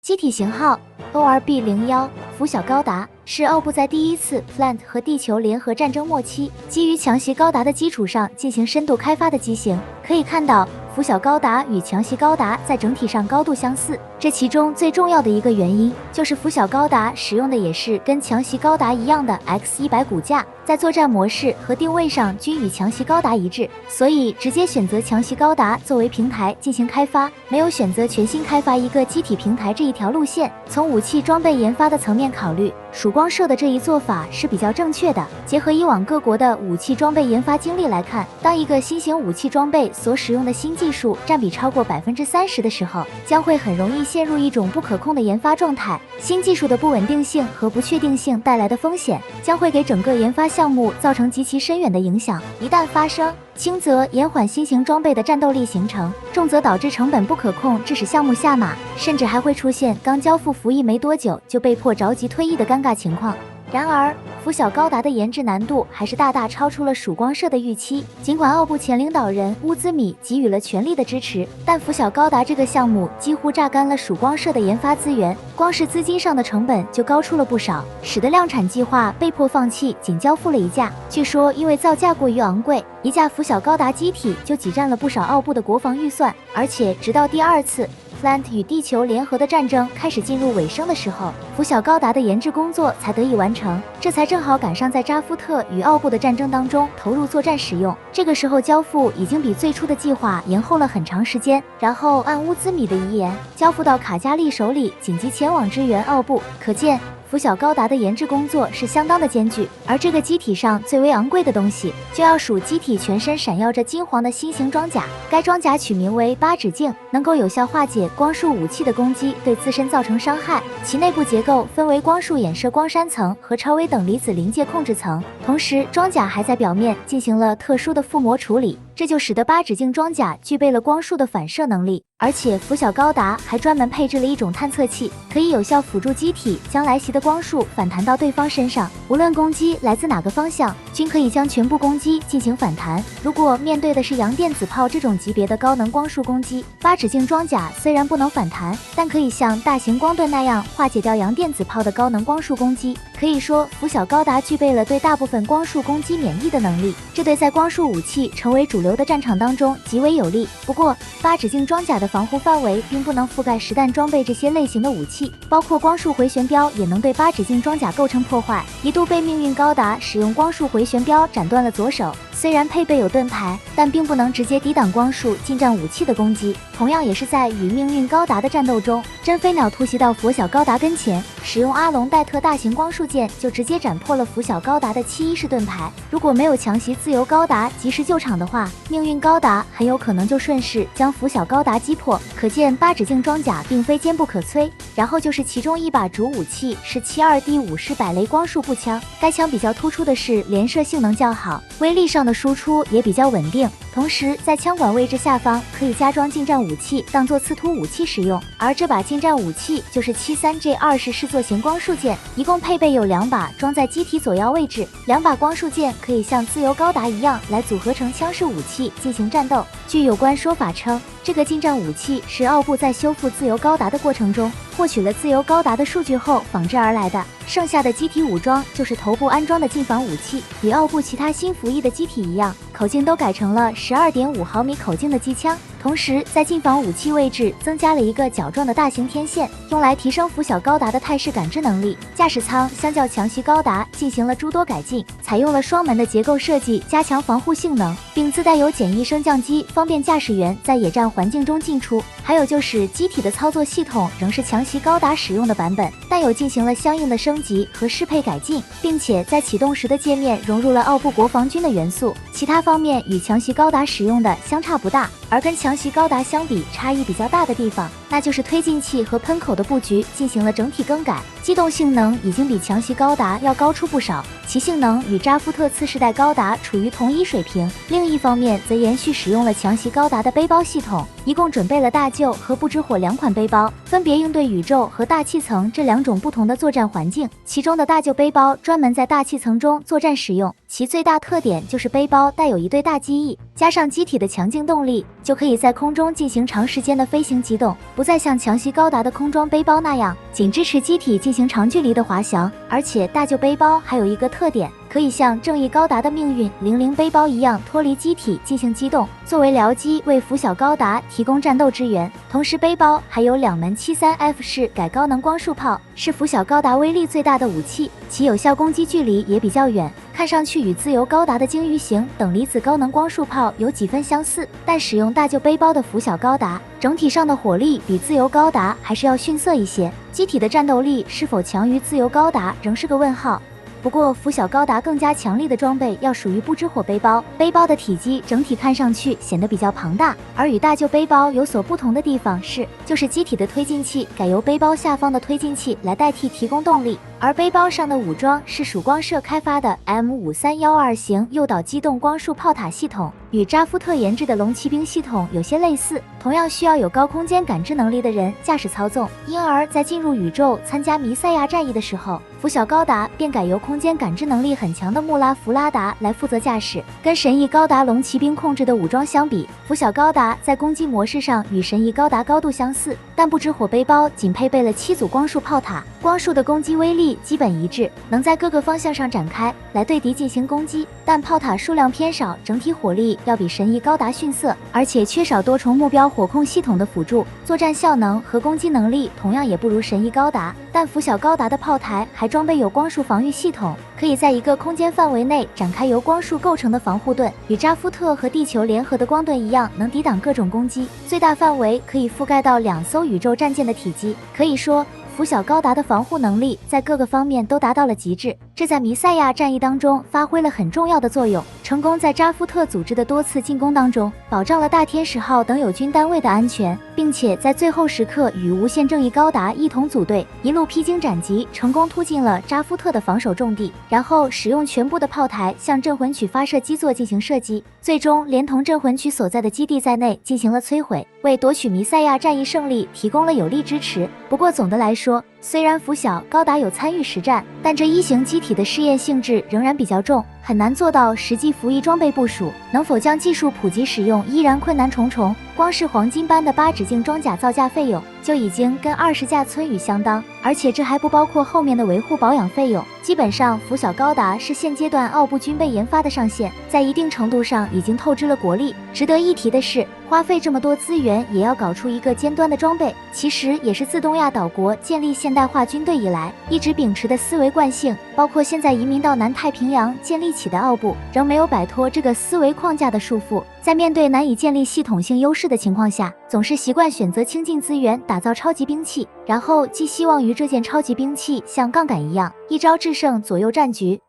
机体型号 ORB-01，拂晓高达是奥布在第一次 Plant 和地球联合战争末期，基于强袭高达的基础上进行深度开发的机型。可以看到，拂晓高达与强袭高达在整体上高度相似，这其中最重要的一个原因就是拂晓高达使用的也是跟强袭高达一样的 X100骨架，在作战模式和定位上均与强袭高达一致，所以直接选择强袭高达作为平台进行开发，没有选择全新开发一个机体平台这一条路线。从武器装备研发的层面考虑，曙光社的这一做法是比较正确的。结合以往各国的武器装备研发经历来看，当一个新型武器装备所使用的新技术占比超过30%的时候，将会很容易陷入一种不可控的研发状态。新技术的不稳定性和不确定性带来的风险，将会给整个研发项目造成极其深远的影响。一旦发生，轻则延缓新型装备的战斗力形成，重则导致成本不可控，致使项目下马，甚至还会出现刚交付服役没多久就被迫着急退役的尴尬情况。然而，拂晓高达的研制难度还是大大超出了曙光社的预期。尽管奥布前领导人乌兹米给予了全力的支持，但拂晓高达这个项目几乎榨干了曙光社的研发资源，光是资金上的成本就高出了不少，使得量产计划被迫放弃，仅交付了一架。据说因为造价过于昂贵，一架拂晓高达机体就挤占了不少奥布的国防预算，而且直到第二次Plant 与地球联合的战争开始进入尾声的时候，拂晓高达的研制工作才得以完成，这才正好赶上在扎夫特与奥布的战争当中投入作战使用。这个时候交付已经比最初的计划延后了很长时间，然后按乌兹米的遗言交付到卡加利手里，紧急前往支援奥布。可见拂晓高达的研制工作是相当的艰巨，而这个机体上最为昂贵的东西，就要数机体全身闪耀着金黄的新型装甲。该装甲取名为八指镜，能够有效化解光束武器的攻击对自身造成伤害。其内部结构分为光束衍射光栅层和超微等离子临界控制层，同时装甲还在表面进行了特殊的覆膜处理，这就使得八指镜装甲具备了光束的反射能力。而且拂晓高达还专门配置了一种探测器，可以有效辅助机体将来袭的光束反弹到对方身上，无论攻击来自哪个方向，均可以将全部攻击进行反弹。如果面对的是阳电子炮这种级别的高能光束攻击，八指镜装甲虽然不能反弹，但可以像大型光盾那样化解掉阳电子炮的高能光束攻击。可以说，拂晓高达具备了对大部分光束攻击免疫的能力，这对在光束武器成为主流的战场当中极为有利。不过，八指镜装甲的防护范围并不能覆盖实弹装备这些类型的武器，包括光束回旋镖也能对八指镜装甲构成破坏。一度被命运高达使用光束回旋镖斩断了左手，虽然配备有盾牌，但并不能直接抵挡光束近战武器的攻击。同样也是在与命运高达的战斗中，真飞鸟突袭到拂晓高达跟前，使用阿隆戴特大型光束剑就直接斩破了拂晓高达的7-1式盾牌。如果没有强袭自由高达及时救场的话，命运高达很有可能就顺势将拂晓高达击破。可见八指镜装甲并非坚不可摧。然后就是其中一把主武器是 72D5式百雷光束步枪，该枪比较突出的是连射性能较好，威力上的输出也比较稳定，同时在枪管位置下方可以加装近战武器当做刺突武器使用。而这把近战武器就是 73J2式视作型光束剑，一共配备有2把装在机体左腰位置，2把光束剑可以像自由高达一样来组合成枪式武器进行战斗。据有关说法称，这个近战武器是奥布在修复自由高达的过程中获取了自由高达的数据后仿制而来的，剩下的机体武装就是头部安装的近防武器。与奥布其他新服役的机体一样，口径都改成了 12.5毫米口径的机枪，同时在近防武器位置增加了一个角状的大型天线，用来提升拂晓高达的态势感知能力。驾驶舱相较强袭高达进行了诸多改进，采用了双门的结构设计，加强防护性能，并自带有简易升降机，方便驾驶员在野战环境中进出。还有就是机体的操作系统仍是强袭高达使用的版本，但有进行了相应的升级和适配改进，并且在启动时的界面融入了奥布国防军的元素。其他方面与强袭高达使用的相差不大，而跟强袭高达相比差异比较大的地方，那就是推进器和喷口的布局进行了整体更改，机动性能已经比强袭高达要高出不少，其性能与扎夫特次世代高达处于同一水平。另一方面则延续使用了强袭高达的背包系统，一共准备了大舅和不知火2款背包，分别应对宇宙和大气层这2种不同的作战环境。其中的大舅背包专门在大气层中作战使用，其最大特点就是背包带有一对大机翼，加上机体的强劲动力，就可以在空中进行长时间的飞行机动，不再像强袭高达的空装背包那样仅支持机体进行长距离的滑翔。而且大舅背包还有一个特点，可以像正义高达的命运00背包一样脱离机体进行机动，作为僚机为拂晓高达提供战斗支援。同时背包还有2门73F 式改高能光束炮，是拂晓高达威力最大的武器，其有效攻击距离也比较远，看上去与自由高达的鲸鱼型等离子高能光束炮有几分相似。但使用大舅背包的拂晓高达，整体上的火力比自由高达还是要逊色一些，机体的战斗力是否强于自由高达仍是个问号。不过拂晓高达更加强力的装备要属于不知火背包，背包的体积整体看上去显得比较庞大，而与大舅背包有所不同的地方就是机体的推进器改由背包下方的推进器来代替提供动力，而背包上的武装是曙光社开发的 M5312型诱导机动光束炮塔系统，与扎夫特研制的龙骑兵系统有些类似，同样需要有高空间感知能力的人驾驶操纵，因而在进入宇宙参加弥赛亚战役的时候，拂晓高达便改由空间感知能力很强的穆拉弗拉达来负责驾驶。跟神翼高达龙骑兵控制的武装相比，拂晓高达在攻击模式上与神翼高达高度相似，但不知火背包仅配备了7组光束炮塔，光束的攻击威力基本一致，能在各个方向上展开来对敌进行攻击，但炮塔数量偏少，整体火力要比神翼高达逊色，而且缺少多重目标火控系统的辅助，作战效能和攻击能力同样也不如神翼高达。但拂晓高达的炮台还装备有光束防御系统，可以在一个空间范围内展开由光束构成的防护盾，与扎夫特和地球联合的光盾一样，能抵挡各种攻击，最大范围可以覆盖到2艘宇宙战舰的体积。可以说拂晓高达的防护能力在各个方面都达到了极致，这在弥赛亚战役当中发挥了很重要的作用，成功在扎夫特组织的多次进攻当中保障了大天使号等友军单位的安全，并且在最后时刻与无限正义高达一同组队，一路披荆斩棘，成功突进了扎夫特的防守重地，然后使用全部的炮台向镇魂曲发射基座进行射击，最终连同镇魂曲所在的基地在内进行了摧毁，为夺取弥赛亚战役胜利提供了有力支持。不过总的来说，虽然拂晓高达有参与实战，但这一型机体的试验性质仍然比较重，很难做到实际服役装备部署，能否将技术普及使用依然困难重重。光是黄金般的8指镜装甲造价费用就已经跟20架村宇相当，而且这还不包括后面的维护保养费用。基本上拂晓高达是现阶段奥部军备研发的上限，在一定程度上已经透支了国力。值得一提的是，花费这么多资源也要搞出一个尖端的装备，其实也是自东亚岛国建立现代化军队以来一直秉持的思维惯性，包括现在移民到南太平洋建立起的奥部，仍没有摆脱这个思维框架的束缚，在面对难以建立系统性优势的情况下，总是习惯选择倾尽资源打造超级兵器，然后寄希望于这件超级兵器像杠杆一样一招制胜左右战局。